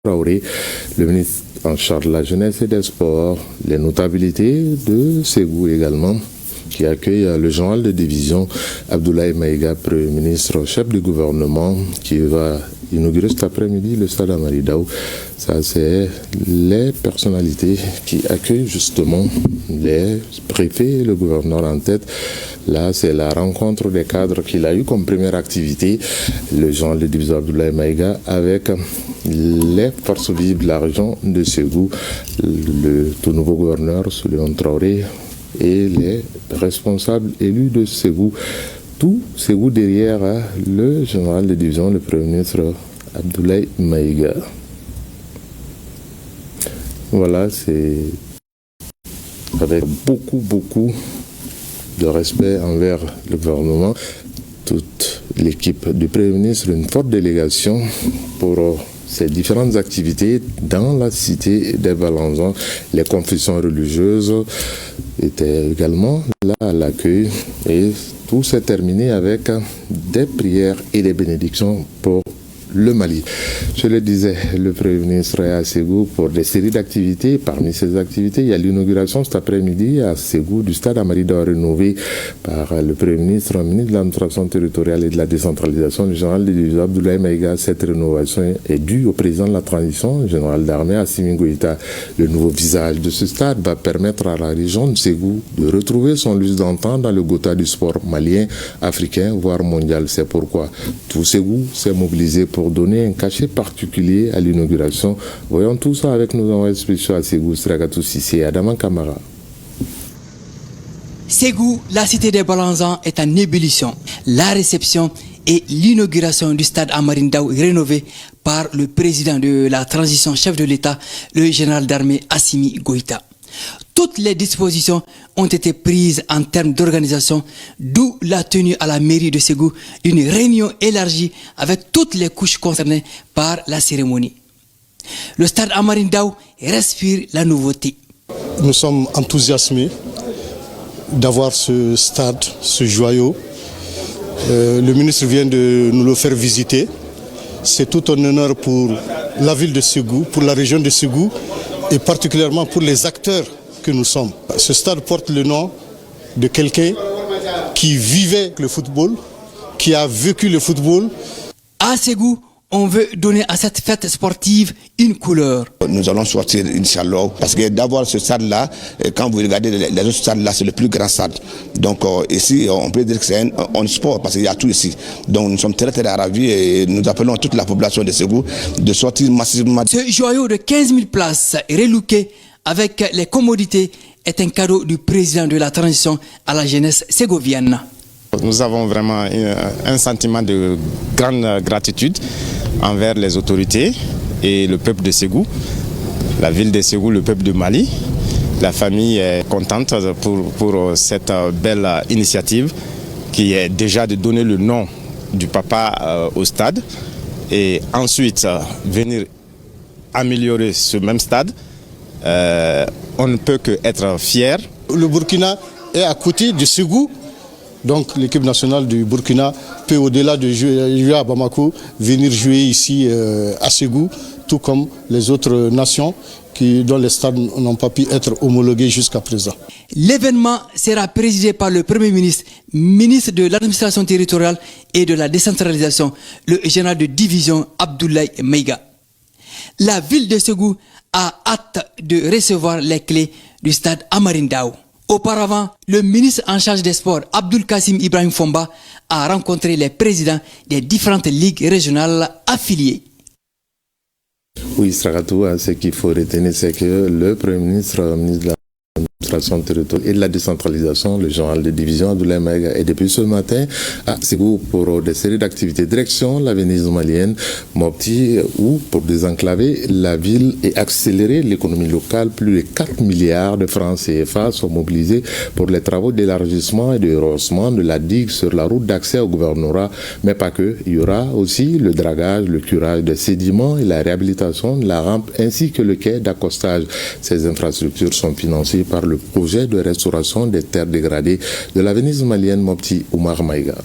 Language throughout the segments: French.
Traoré, le ministre en charge de la jeunesse et des sports, les notabilités de Ségou également, qui accueille le général de division Abdoulaye Maïga, Premier ministre, chef du gouvernement, qui va inaugurer cet après-midi le stade Amari Daou. Ça, c'est les personnalités qui accueillent justement les préfets et le gouverneur en tête. Là, c'est la rencontre des cadres qu'il a eu comme première activité, le général de division Abdoulaye Maïga, avec les forces vives de la région de Ségou, le tout nouveau gouverneur Souleymane Traoré, et les responsables élus de Ségou. Tout Ségou derrière le général de division, le Premier ministre Abdoulaye Maïga. Voilà, c'est avec beaucoup de respect envers le gouvernement, toute l'équipe du Premier ministre, une forte délégation pour ces différentes activités dans la cité des Balanzans. Les confessions religieuses étaient également là à l'accueil et tout s'est terminé avec des prières et des bénédictions pour le Mali. Je le disais, le Premier ministre est à Ségou pour des séries d'activités. Parmi ces activités, il y a l'inauguration cet après-midi à Ségou du stade Amari Daou rénové par le Premier ministre, ministre de l'administration territoriale et de la décentralisation, le général de division Abdoulaye Maïga. Cette rénovation est due au président de la transition, le général d'armée Assimi Goïta. Le nouveau visage de ce stade va permettre à la région de Ségou de retrouver son lustre d'antan dans le Gotha du sport malien, africain, voire mondial. C'est pourquoi tout Ségou s'est mobilisé pour donner un cachet particulier à l'inauguration. Voyons tout ça avec nos envoyés spéciaux à Ségou, Sragatou Sissé et Adaman Kamara. Ségou, la cité des Balanzans, est en ébullition. La réception et l'inauguration du stade Amari Daou rénové par le président de la transition, chef de l'État, le général d'armée Assimi Goïta. Toutes les dispositions ont été prises en termes d'organisation, d'où la tenue à la mairie de Ségou d'une réunion élargie avec toutes les couches concernées par la cérémonie. Le stade Amari Daou respire la nouveauté. Nous sommes enthousiasmés d'avoir ce stade, ce joyau. Le ministre vient de nous le faire visiter. C'est tout un honneur pour la ville de Ségou, pour la région de Ségou et particulièrement pour les acteurs que nous sommes. Ce stade porte le nom de quelqu'un qui vivait le football, qui a vécu le football. À Ségou, on veut donner à cette fête sportive une couleur. Nous allons sortir, Inch'Allah, parce que d'avoir ce stade-là, quand vous regardez les autres stades-là, c'est le plus grand stade. Donc ici, on peut dire que c'est un sport, parce qu'il y a tout ici. Donc nous sommes très ravis et nous appelons toute la population de Ségou de sortir massivement. Ce joyau de 15 000 places relooké avec les commodités est un cadeau du président de la transition à la jeunesse ségovienne. Nous avons vraiment un sentiment de grande gratitude envers les autorités et le peuple de Ségou, la ville de Ségou, le peuple de Mali. La famille est contente pour cette belle initiative qui est déjà de donner le nom du papa au stade et ensuite venir améliorer ce même stade. On ne peut qu'être fier. Le Burkina est à côté de Ségou. Donc l'équipe nationale du Burkina peut, au-delà de jouer à Bamako, venir jouer ici à Ségou, tout comme les autres nations dont les stades n'ont pas pu être homologués jusqu'à présent. L'événement sera présidé par le Premier ministre, ministre de l'administration territoriale et de la décentralisation, le général de division Abdoulaye Maïga. La ville de Ségou a hâte de recevoir les clés du stade Amari Daou. Auparavant, le ministre en charge des sports, Abdoul Kassim Ibrahim Fomba, a rencontré les présidents des différentes ligues régionales affiliées. Oui, Sragatou, ce qu'il faut retenir, c'est que le Premier ministre, ministre de l'administration territoriale et de la décentralisation, le général de division Abdoulaye Maïga, est depuis ce matin à Ségou pour des séries d'activités. Direction la Venise malienne, Mopti, ou pour désenclaver la ville et accélérer l'économie locale. Plus de 4 milliards de francs CFA sont mobilisés pour les travaux d'élargissement et de rehaussement de la digue sur la route d'accès au gouvernorat. Mais pas que, il y aura aussi le dragage, le curage des sédiments et la réhabilitation de la rampe ainsi que le quai d'accostage. Ces infrastructures sont financées par le projet de restauration des terres dégradées de la Venise malienne Mopti Oumar Maïga.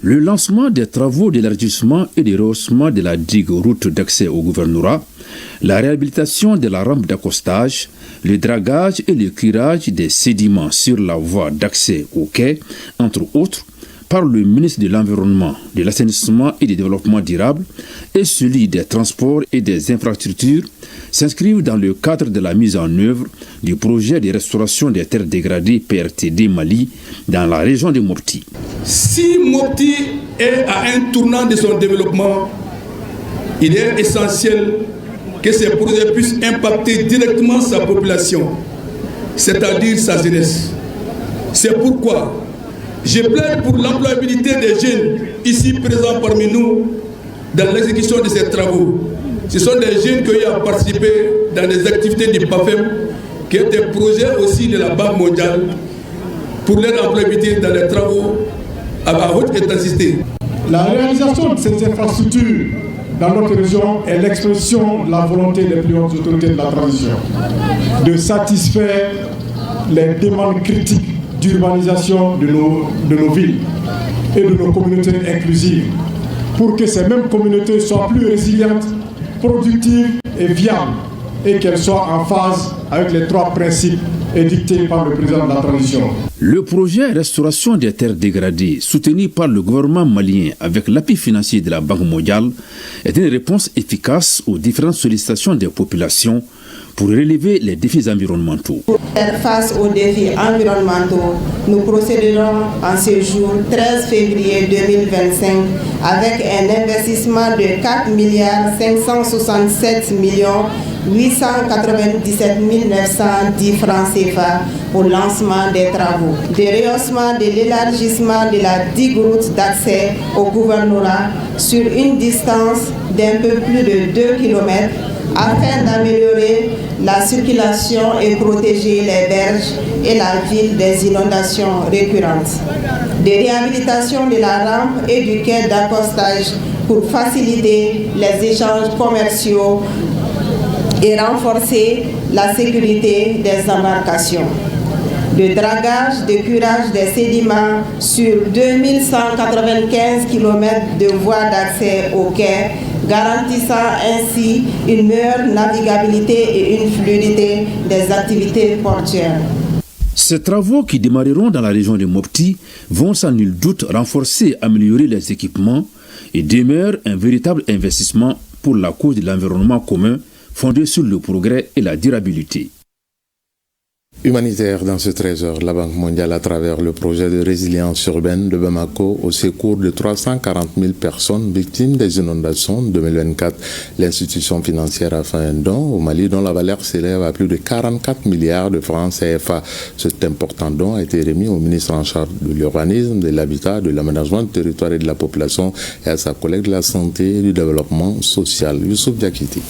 Le lancement des travaux d'élargissement et de rehaussement de la digue route d'accès au gouvernorat, la réhabilitation de la rampe d'accostage, le dragage et le curage des sédiments sur la voie d'accès au quai, entre autres, par le ministre de l'Environnement, de l'Assainissement et du Développement durable et celui des Transports et des Infrastructures s'inscrivent dans le cadre de la mise en œuvre du projet de restauration des terres dégradées PRTD Mali dans la région de Mopti. Si Mopti est à un tournant de son développement, il est essentiel que ces projets puissent impacter directement sa population, c'est-à-dire sa jeunesse. C'est pourquoi je plaide pour l'employabilité des jeunes ici présents parmi nous dans l'exécution de ces travaux. Ce sont des jeunes qui ont participé dans les activités du PAFEM, qui est un projet aussi de la Banque mondiale pour leur employabilité dans les travaux à haute intensité. La réalisation de ces infrastructures dans notre région est l'expression de la volonté des plus hautes autorités de la transition de satisfaire les demandes critiques d'urbanisation de nos villes et de nos communautés inclusives pour que ces mêmes communautés soient plus résilientes, productives et viables et qu'elles soient en phase avec les 3 principes édictés par le président de la transition. Le projet Restauration des terres dégradées, soutenu par le gouvernement malien avec l'appui financier de la Banque mondiale, est une réponse efficace aux différentes sollicitations des populations pour relever les défis environnementaux. Pour faire face aux défis environnementaux, nous procéderons en ce jour 13 février 2025 avec un investissement de 4 567 897 910 francs CFA au lancement des travaux, de rehaussement de l'élargissement de la digue route d'accès au gouvernorat sur une distance d'un peu plus de 2 km afin d'améliorer la circulation et protéger les berges et la ville des inondations récurrentes. Des réhabilitations de la rampe et du quai d'accostage pour faciliter les échanges commerciaux et renforcer la sécurité des embarcations. De dragage, de curage des sédiments sur 2195 km de voies d'accès au quai, garantissant ainsi une meilleure navigabilité et une fluidité des activités portuaires. Ces travaux qui démarreront dans la région de Mopti vont sans nul doute renforcer et améliorer les équipements et demeurent un véritable investissement pour la cause de l'environnement commun fondé sur le progrès et la durabilité. Humanitaire dans ce trésor, la Banque mondiale à travers le projet de résilience urbaine de Bamako au secours de 340 000 personnes victimes des inondations de 2024. L'institution financière a fait un don au Mali dont la valeur s'élève à plus de 44 milliards de francs CFA. Cet important don a été remis au ministre en charge de l'urbanisme, de l'habitat, de l'aménagement du territoire et de la population et à sa collègue de la santé et du développement social, Youssouf Diakiti.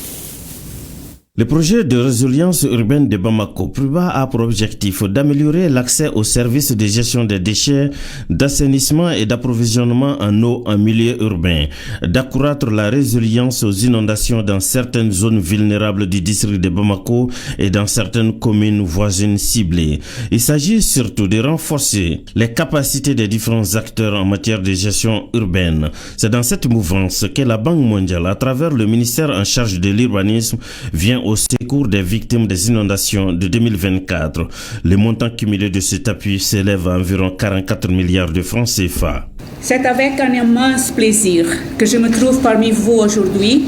Le projet de résilience urbaine de Bamako a pour objectif d'améliorer l'accès aux services de gestion des déchets, d'assainissement et d'approvisionnement en eau en milieu urbain, d'accroître la résilience aux inondations dans certaines zones vulnérables du district de Bamako et dans certaines communes voisines ciblées. Il s'agit surtout de renforcer les capacités des différents acteurs en matière de gestion urbaine. C'est dans cette mouvance que la Banque mondiale, à travers le ministère en charge de l'urbanisme, vient au secours des victimes des inondations de 2024. Le montant cumulé de cet appui s'élève à environ 44 milliards de francs CFA. C'est avec un immense plaisir que je me trouve parmi vous aujourd'hui,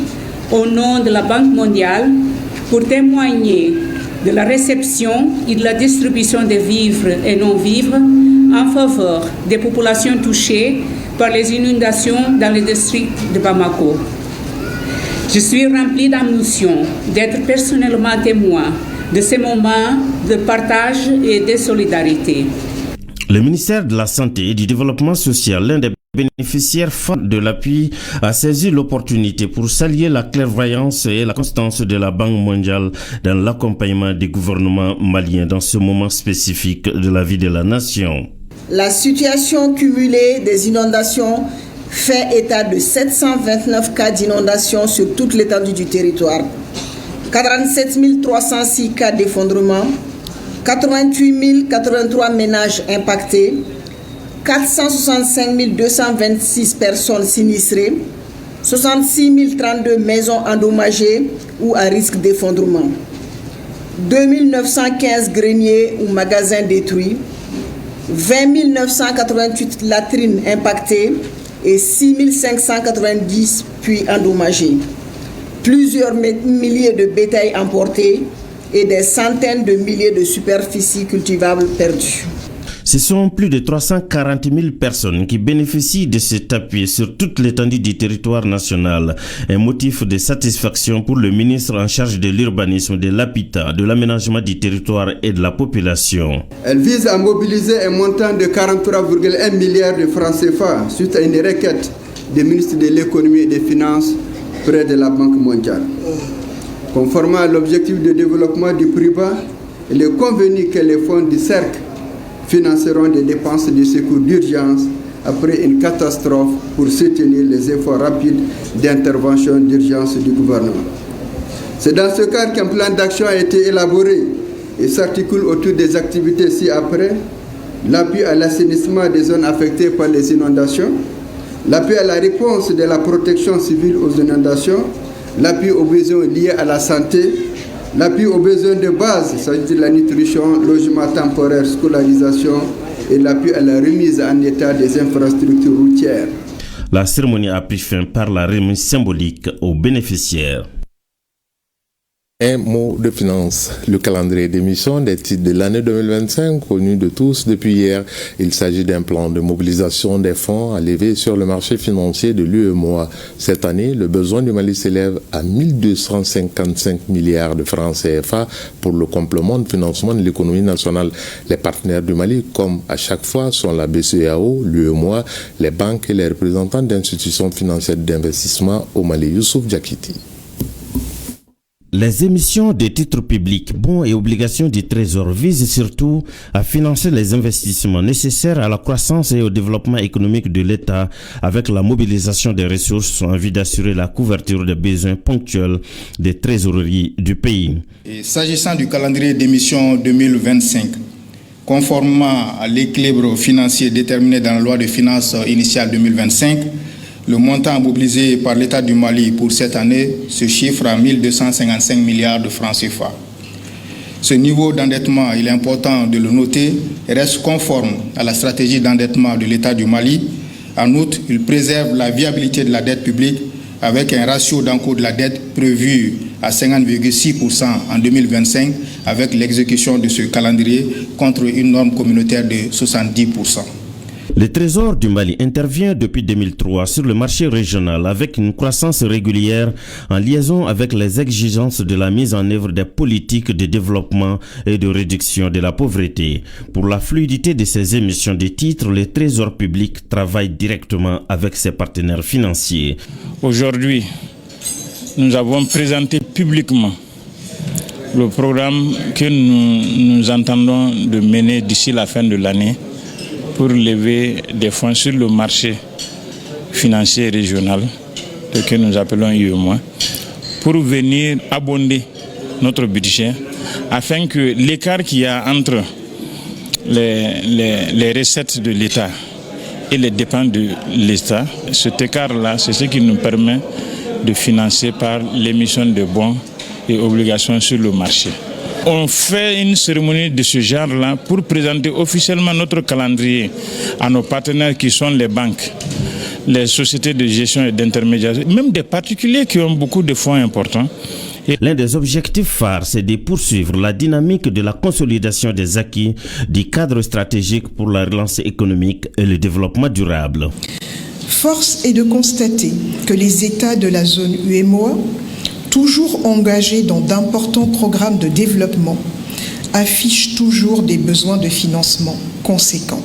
au nom de la Banque mondiale, pour témoigner de la réception et de la distribution de vivres et non-vivres en faveur des populations touchées par les inondations dans le district de Bamako. Je suis rempli d'ambition d'être personnellement témoin de ces moments de partage et de solidarité. Le ministère de la Santé et du Développement social, l'un des bénéficiaires phares de l'appui, a saisi l'opportunité pour saluer la clairvoyance et la constance de la Banque mondiale dans l'accompagnement du gouvernement malien dans ce moment spécifique de la vie de la nation. La situation cumulée des inondations fait état de 729 cas d'inondation sur toute l'étendue du territoire, 47 306 cas d'effondrement, 88 083 ménages impactés, 465 226 personnes sinistrées, 66 032 maisons endommagées ou à risque d'effondrement, 2915 greniers ou magasins détruits, 20 988 latrines impactées et 6 590 puits endommagés, plusieurs milliers de bétail emportés et des centaines de milliers de superficies cultivables perdues. Ce sont plus de 340 000 personnes qui bénéficient de cet appui sur toute l'étendue du territoire national, un motif de satisfaction pour le ministre en charge de l'urbanisme, de l'habitat, de l'aménagement du territoire et de la population. Elle vise à mobiliser un montant de 43,1 milliards de francs CFA suite à une requête des ministres de l'économie et des finances près de la Banque mondiale. Conformément à l'objectif de développement du privé, il est convenu que les fonds du cercle financeront des dépenses de secours d'urgence après une catastrophe pour soutenir les efforts rapides d'intervention d'urgence du gouvernement. C'est dans ce cadre qu'un plan d'action a été élaboré et s'articule autour des activités ci-après: l'appui à l'assainissement des zones affectées par les inondations, l'appui à la réponse de la protection civile aux inondations, l'appui aux besoins liés à la santé, l'appui aux besoins de base, il s'agit de la nutrition, logement temporaire, scolarisation et l'appui à la remise en état des infrastructures routières. La cérémonie a pris fin par la remise symbolique aux bénéficiaires. Un mot de finance. Le calendrier d'émission des titres de l'année 2025, connu de tous depuis hier. Il s'agit d'un plan de mobilisation des fonds à lever sur le marché financier de l'UEMOA. Cette année, le besoin du Mali s'élève à 1255 milliards de francs CFA pour le complément de financement de l'économie nationale. Les partenaires du Mali, comme à chaque fois, sont la BCEAO, l'UEMOA, les banques et les représentants d'institutions financières d'investissement au Mali. Youssouf Diakiti. Les émissions de titres publics, bons et obligations du Trésor visent surtout à financer les investissements nécessaires à la croissance et au développement économique de l'État avec la mobilisation des ressources en vue d'assurer la couverture des besoins ponctuels des trésoreries du pays. Et s'agissant du calendrier d'émission 2025, conformément à l'équilibre financier déterminé dans la loi de finances initiale 2025, le montant mobilisé par l'État du Mali pour cette année se chiffre à 1255 milliards de francs CFA. Ce niveau d'endettement, il est important de le noter, reste conforme à la stratégie d'endettement de l'État du Mali. En outre, il préserve la viabilité de la dette publique avec un ratio d'encours de la dette prévu à 50,6% en 2025 avec l'exécution de ce calendrier contre une norme communautaire de 70%. Le Trésor du Mali intervient depuis 2003 sur le marché régional avec une croissance régulière en liaison avec les exigences de la mise en œuvre des politiques de développement et de réduction de la pauvreté. Pour la fluidité de ces émissions de titres, le Trésor public travaille directement avec ses partenaires financiers. Aujourd'hui, nous avons présenté publiquement le programme que nous entendons de mener d'ici la fin de l'année pour lever des fonds sur le marché financier régional, que nous appelons UEMOA, pour venir abonder notre budget afin que l'écart qu'il y a entre les recettes de l'État et les dépenses de l'État, cet écart-là, c'est ce qui nous permet de financer par l'émission de bons et obligations sur le marché. On fait une cérémonie de ce genre-là pour présenter officiellement notre calendrier à nos partenaires qui sont les banques, les sociétés de gestion et d'intermédiation, même des particuliers qui ont beaucoup de fonds importants. L'un des objectifs phares, c'est de poursuivre la dynamique de la consolidation des acquis du cadre stratégique pour la relance économique et le développement durable. Force est de constater que les États de la zone UEMOA, toujours engagés dans d'importants programmes de développement, affichent toujours des besoins de financement conséquents.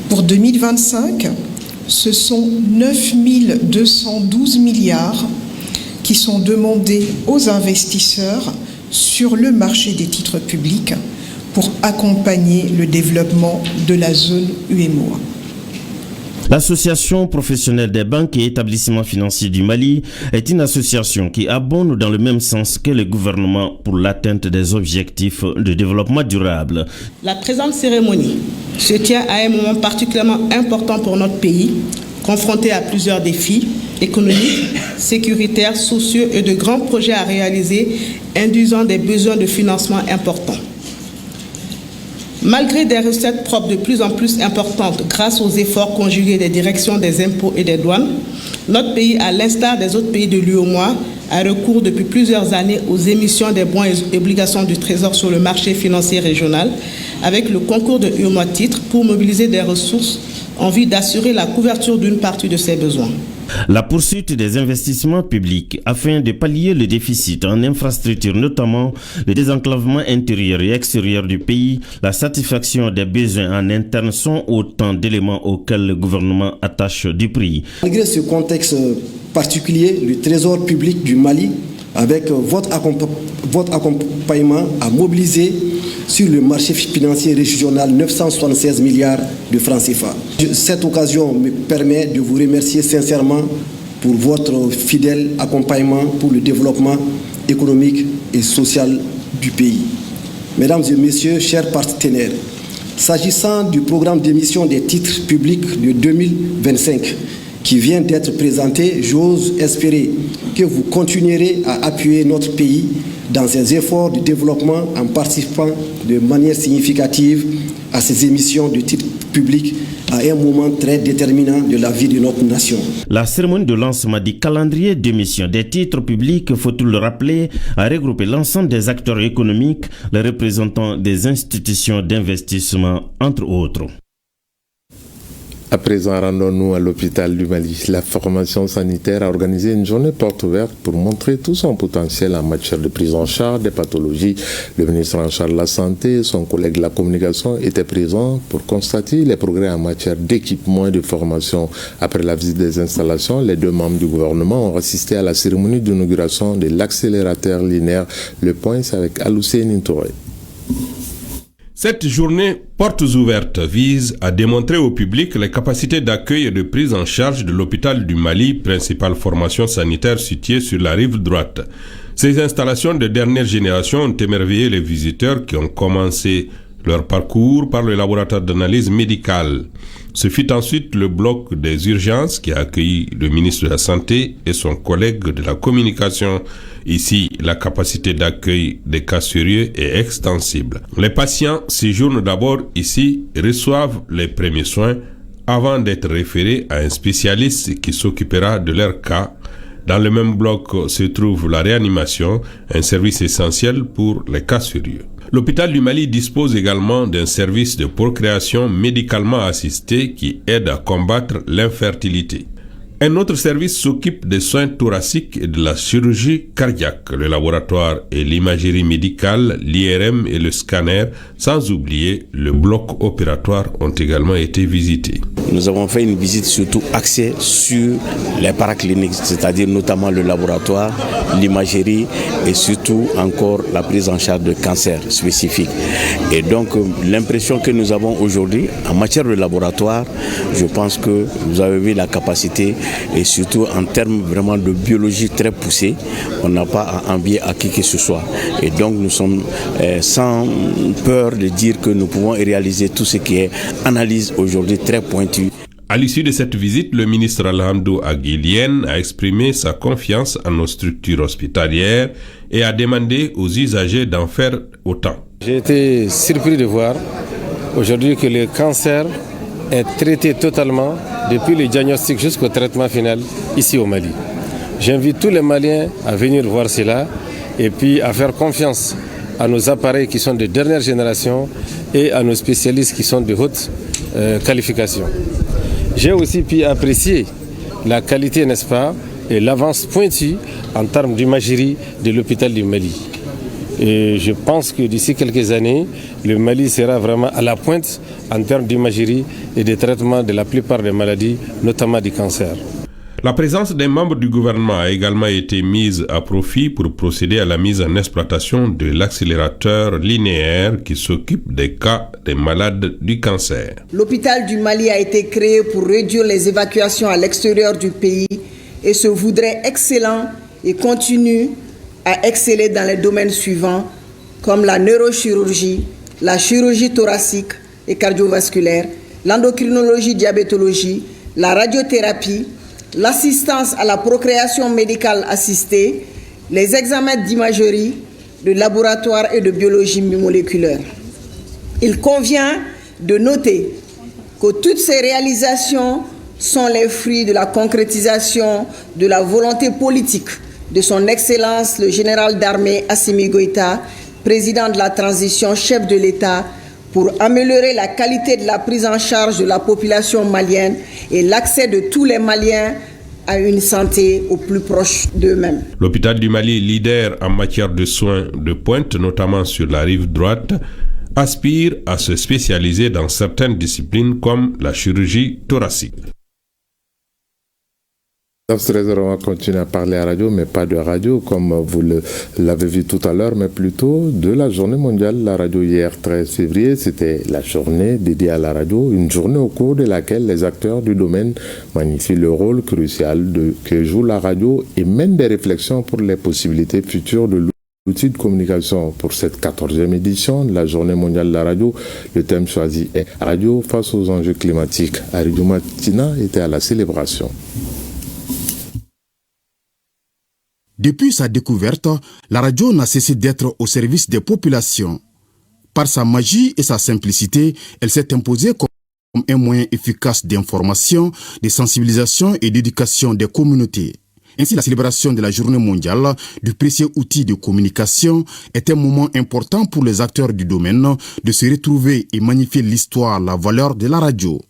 Pour 2025, ce sont 9 212 milliards qui sont demandés aux investisseurs sur le marché des titres publics pour accompagner le développement de la zone UEMOA. L'association professionnelle des banques et établissements financiers du Mali est une association qui abonde dans le même sens que le gouvernement pour l'atteinte des objectifs de développement durable. La présente cérémonie se tient à un moment particulièrement important pour notre pays, confronté à plusieurs défis économiques, sécuritaires, sociaux et de grands projets à réaliser, induisant des besoins de financement importants. Malgré des recettes propres de plus en plus importantes grâce aux efforts conjugués des directions des impôts et des douanes, notre pays, à l'instar des autres pays de l'UEMOA, a recours depuis plusieurs années aux émissions des bons et obligations du Trésor sur le marché financier régional avec le concours de UEMOA Titres pour mobiliser des ressources en vue d'assurer la couverture d'une partie de ses besoins. La poursuite des investissements publics afin de pallier le déficit en infrastructures, notamment le désenclavement intérieur et extérieur du pays, la satisfaction des besoins en interne sont autant d'éléments auxquels le gouvernement attache du prix. Malgré ce contexte particulier, le Trésor public du Mali, avec votre accompagnement, a mobilisé sur le marché financier régional 976 milliards de francs CFA. Cette occasion me permet de vous remercier sincèrement pour votre fidèle accompagnement pour le développement économique et social du pays. Mesdames et messieurs, chers partenaires, s'agissant du programme d'émission des titres publics de 2025 qui vient d'être présenté, j'ose espérer que vous continuerez à appuyer notre pays dans ses efforts de développement en participant de manière significative à ces émissions de titres publics à un moment très déterminant de la vie de notre nation. La cérémonie de lancement du calendrier d'émission des titres publics, faut-il le rappeler, a regroupé l'ensemble des acteurs économiques, les représentants des institutions d'investissement, entre autres. À présent, rendons-nous à l'hôpital du Mali. La formation sanitaire a organisé une journée porte ouverte pour montrer tout son potentiel en matière de prise en charge des pathologies. Le ministre en charge de la Santé et son collègue de la Communication étaient présents pour constater les progrès en matière d'équipement et de formation. Après la visite des installations, les deux membres du gouvernement ont assisté à la cérémonie d'inauguration de l'accélérateur linéaire. Le point, c'est avec Aloussé Touré. Cette journée portes ouvertes vise à démontrer au public les capacités d'accueil et de prise en charge de l'hôpital du Mali, principale formation sanitaire située sur la rive droite. Ces installations de dernière génération ont émerveillé les visiteurs qui ont commencé leur parcours par le laboratoire d'analyse médicale. Ce fut ensuite le bloc des urgences qui a accueilli le ministre de la Santé et son collègue de la Communication. Ici, la capacité d'accueil des cas sérieux est extensible. Les patients séjournent d'abord ici, reçoivent les premiers soins avant d'être référés à un spécialiste qui s'occupera de leur cas. Dans le même bloc se trouve la réanimation, un service essentiel pour les cas sérieux. L'hôpital du Mali dispose également d'un service de procréation médicalement assisté qui aide à combattre l'infertilité. Un autre service s'occupe des soins thoraciques et de la chirurgie cardiaque. Le laboratoire et l'imagerie médicale, l'IRM et le scanner, sans oublier le bloc opératoire, ont également été visités. Nous avons fait une visite surtout axée sur les paracliniques, c'est-à-dire notamment le laboratoire, l'imagerie et surtout encore la prise en charge de cancers spécifiques. Et donc l'impression que nous avons aujourd'hui en matière de laboratoire, je pense que vous avez vu la capacité et surtout en termes vraiment de biologie très poussée, on n'a pas à envier à qui que ce soit. Et donc nous sommes sans peur de dire que nous pouvons réaliser tout ce qui est analyse aujourd'hui très pointue. À l'issue de cette visite, le ministre Alhamdou Aguilien a exprimé sa confiance en nos structures hospitalières et a demandé aux usagers d'en faire autant. J'ai été surpris de voir aujourd'hui que le cancer est traité totalement depuis le diagnostic jusqu'au traitement final ici au Mali. J'invite tous les Maliens à venir voir cela et puis à faire confiance à nos appareils qui sont de dernière génération et à nos spécialistes qui sont de haute qualification. J'ai aussi pu apprécier la qualité, n'est-ce pas, et l'avance pointue en termes d'imagerie de l'hôpital du Mali. Et je pense que d'ici quelques années, le Mali sera vraiment à la pointe en termes d'imagerie et de traitement de la plupart des maladies, notamment du cancer. La présence des membres du gouvernement a également été mise à profit pour procéder à la mise en exploitation de l'accélérateur linéaire qui s'occupe des cas des malades du cancer. L'hôpital du Mali a été créé pour réduire les évacuations à l'extérieur du pays et se voudrait excellent et continue à exceller dans les domaines suivants comme la neurochirurgie, la chirurgie thoracique et cardiovasculaire, l'endocrinologie, diabétologie, la radiothérapie, l'assistance à la procréation médicale assistée, les examens d'imagerie, de laboratoire et de biologie moléculaire. Il convient de noter que toutes ces réalisations sont les fruits de la concrétisation de la volonté politique de son Excellence le général d'armée Assimi Goïta, président de la transition, chef de l'État, pour améliorer la qualité de la prise en charge de la population malienne et l'accès de tous les Maliens à une santé au plus proche d'eux-mêmes. L'hôpital du Mali, leader en matière de soins de pointe, notamment sur la rive droite, aspire à se spécialiser dans certaines disciplines comme la chirurgie thoracique. On va continuer à parler à radio, mais pas de radio comme vous l'avez vu tout à l'heure, mais plutôt de la journée mondiale de la radio. Hier, 13 février, c'était la journée dédiée à la radio, une journée au cours de laquelle les acteurs du domaine magnifient le rôle crucial que joue la radio et mènent des réflexions pour les possibilités futures de l'outil de communication. Pour cette 14e édition de la journée mondiale de la radio, le thème choisi est « Radio face aux enjeux climatiques ». Aridou Matina était à la célébration. Depuis sa découverte, la radio n'a cessé d'être au service des populations. Par sa magie et sa simplicité, elle s'est imposée comme un moyen efficace d'information, de sensibilisation et d'éducation des communautés. Ainsi, la célébration de la journée mondiale du précieux outil de communication est un moment important pour les acteurs du domaine de se retrouver et magnifier l'histoire, la valeur de la radio.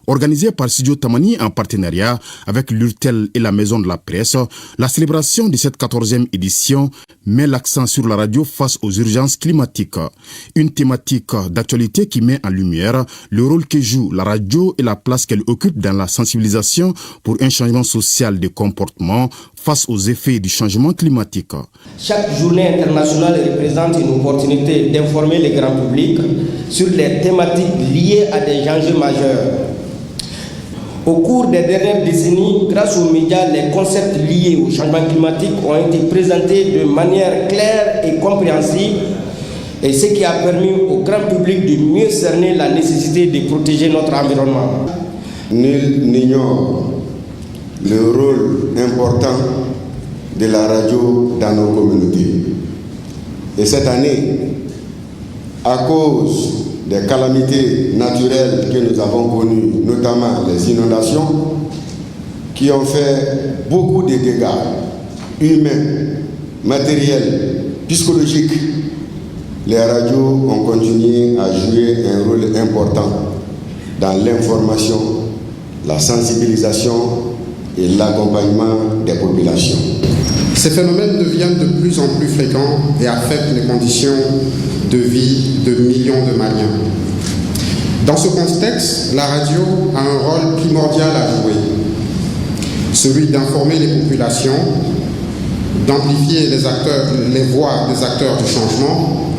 Organisée par Studio Tamani en partenariat avec l'URTEL et la Maison de la Presse, la célébration de cette 14e édition met l'accent sur la radio face aux urgences climatiques. Une thématique d'actualité qui met en lumière le rôle que joue la radio et la place qu'elle occupe dans la sensibilisation pour un changement social de comportement face aux effets du changement climatique. Chaque journée internationale représente une opportunité d'informer le grand public sur les thématiques liées à des enjeux majeurs. Au cours des dernières décennies, grâce aux médias, les concepts liés au changement climatique ont été présentés de manière claire et compréhensible, et ce qui a permis au grand public de mieux cerner la nécessité de protéger notre environnement. Nul n'ignore le rôle important de la radio dans nos communautés. Et cette année, à cause des calamités naturelles que nous avons connues, notamment les inondations, qui ont fait beaucoup de dégâts humains, matériels, psychologiques, les radios ont continué à jouer un rôle important dans l'information, la sensibilisation et l'accompagnement des populations. Ces phénomènes deviennent de plus en plus fréquents et affectent les conditions de vie de millions de Maliens. Dans ce contexte, la radio a un rôle primordial à jouer, celui d'informer les populations, d'amplifier les voix des acteurs du changement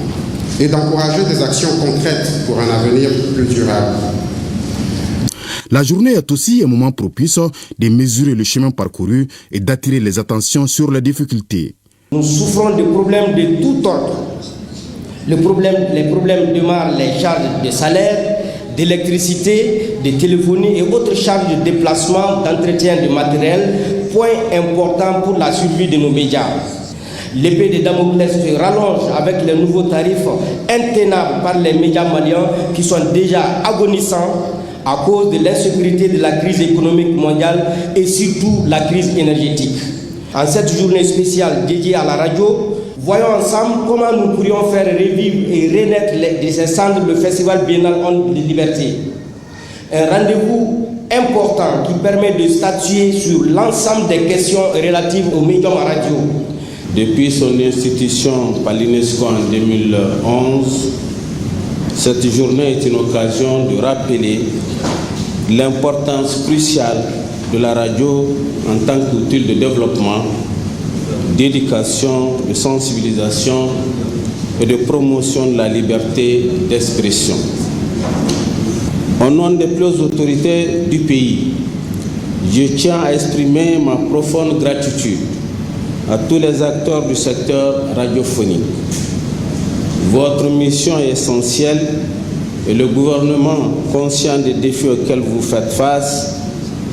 et d'encourager des actions concrètes pour un avenir plus durable. La journée est aussi un moment propice de mesurer le chemin parcouru et d'attirer les attentions sur les difficultés. Nous souffrons de problèmes de tout ordre. Les problèmes demeurent les charges de salaire, d'électricité, de téléphonie et autres charges de déplacement, d'entretien de matériel, point important pour la survie de nos médias. L'épée de Damoclès se rallonge avec les nouveaux tarifs intenables par les médias maliens qui sont déjà agonisants à cause de l'insécurité de la crise économique mondiale et surtout la crise énergétique. En cette journée spéciale dédiée à la radio, voyons ensemble comment nous pourrions faire revivre et renaître de ces cendres le Festival Biennal Ondes de Liberté. Un rendez-vous important qui permet de statuer sur l'ensemble des questions relatives aux médiums à radio. Depuis son institution par l'UNESCO en 2011, cette journée est une occasion de rappeler l'importance cruciale de la radio en tant qu'outil de développement, d'éducation, de sensibilisation et de promotion de la liberté d'expression. Au nom des plus hautes autorités du pays, je tiens à exprimer ma profonde gratitude à tous les acteurs du secteur radiophonique. Votre mission est essentielle et le gouvernement, conscient des défis auxquels vous faites face,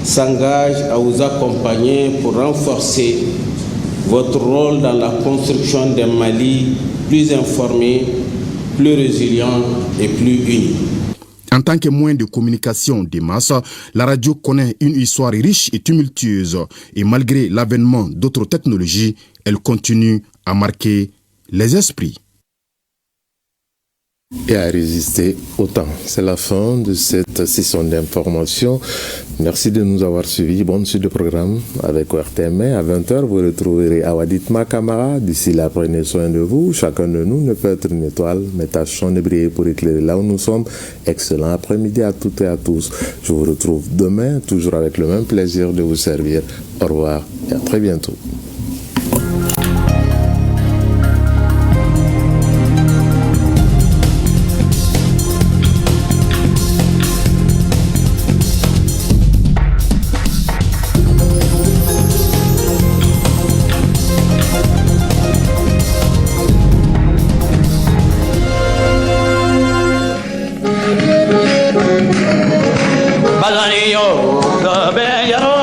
s'engage à vous accompagner pour renforcer votre rôle dans la construction d'un Mali plus informé, plus résilient et plus uni. En tant que moyen de communication des masses, la radio connaît une histoire riche et tumultueuse et malgré l'avènement d'autres technologies, elle continue à marquer les esprits. Et à résister au temps. C'est la fin de cette session d'information. Merci de nous avoir suivis. Bonne suite de programme avec ORTM. À 20h, vous retrouverez Awaditma Kamara. D'ici là, prenez soin de vous. Chacun de nous ne peut être une étoile, mais tâchons de briller pour éclairer là où nous sommes. Excellent après-midi à toutes et à tous. Je vous retrouve demain, toujours avec le même plaisir de vous servir. Au revoir et à très bientôt. Balanio, the